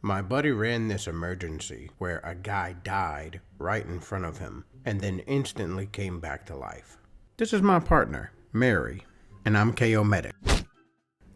My buddy ran this emergency where a guy died right in front of him and then instantly came back to life. This is my partner, Mary, and I'm KO Medic.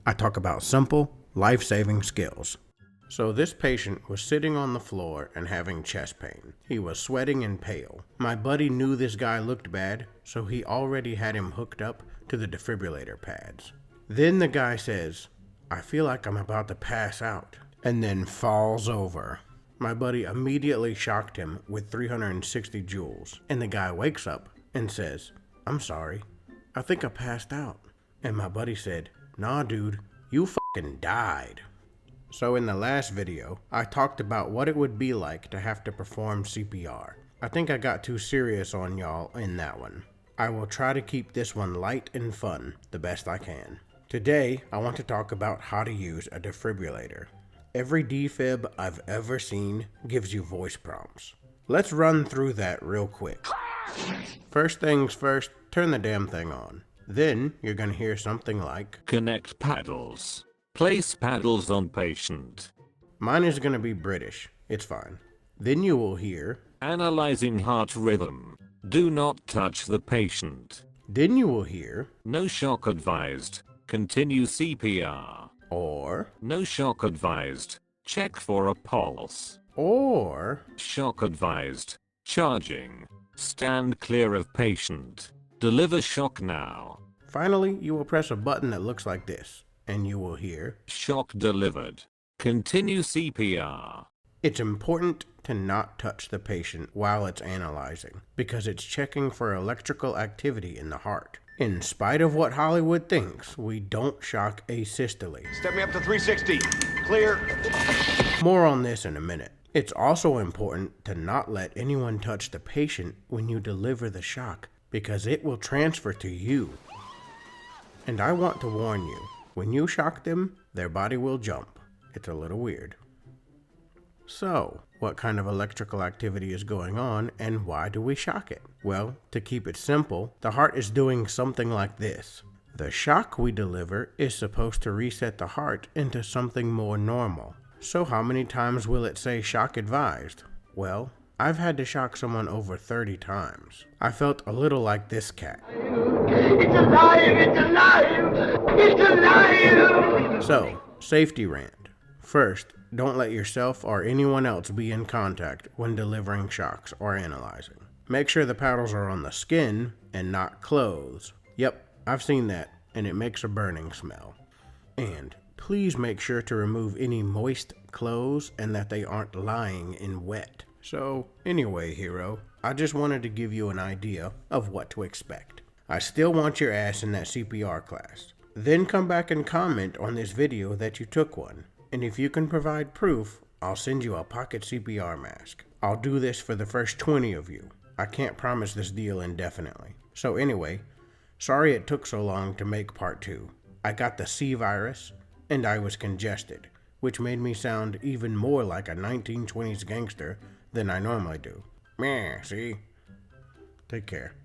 I talk about simple, life-saving skills. So this patient was sitting on the floor and having chest pain. He was sweating and pale. My buddy knew this guy looked bad, so he already had him hooked up to the defibrillator pads. Then the guy says, "I feel like I'm about to pass out," and then falls over. My buddy immediately shocked him with 360 joules, and the guy wakes up and says, "I'm sorry, I think I passed out." And my buddy said, "Nah dude, you fucking died." So in the last video, I talked about what it would be like to have to perform CPR. I think I got too serious on y'all in that one. I will try to keep this one light and fun the best I can. Today, I want to talk about how to use a defibrillator. Every defib I've ever seen gives you voice prompts. Let's run through that real quick. First things first, turn the damn thing on. Then you're gonna hear something like, "Connect paddles. Place paddles on patient." Mine is gonna be British, it's fine. Then you will hear, "Analyzing heart rhythm. Do not touch the patient." Then you will hear, "No shock advised. Continue CPR." or, "No shock advised. Check for a pulse." or, "Shock advised. Charging. Stand clear of patient. Deliver shock now." Finally, you will press a button that looks like this, and you will hear, "Shock delivered. Continue CPR." It's important to not touch the patient while it's analyzing, because it's checking for electrical activity in the heart. In spite of what Hollywood thinks, we don't shock asystole. Step me up to 360. Clear. More on this in a minute. It's also important to not let anyone touch the patient when you deliver the shock, because it will transfer to you. And I want to warn you, when you shock them, their body will jump. It's a little weird. So, what kind of electrical activity is going on and why do we shock it? Well, to keep it simple, the heart is doing something like this. The shock we deliver is supposed to reset the heart into something more normal. So how many times will it say shock advised? Well, I've had to shock someone over 30 times. I felt a little like this cat. It's alive! It's alive! It's alive! So, safety rant. First, don't let yourself or anyone else be in contact when delivering shocks or analyzing. Make sure the paddles are on the skin and not clothes. Yep, I've seen that, and it makes a burning smell. And please make sure to remove any moist clothes and that they aren't lying in wet. So, anyway, hero, I just wanted to give you an idea of what to expect. I still want your ass in that CPR class. Then come back and comment on this video that you took one. And if you can provide proof, I'll send you a pocket CPR mask. I'll do this for the first 20 of you. I can't promise this deal indefinitely. So anyway, sorry it took so long to make part 2. I got the C virus, and I was congested, which made me sound even more like a 1920s gangster than I normally do. Meh, see? Take care.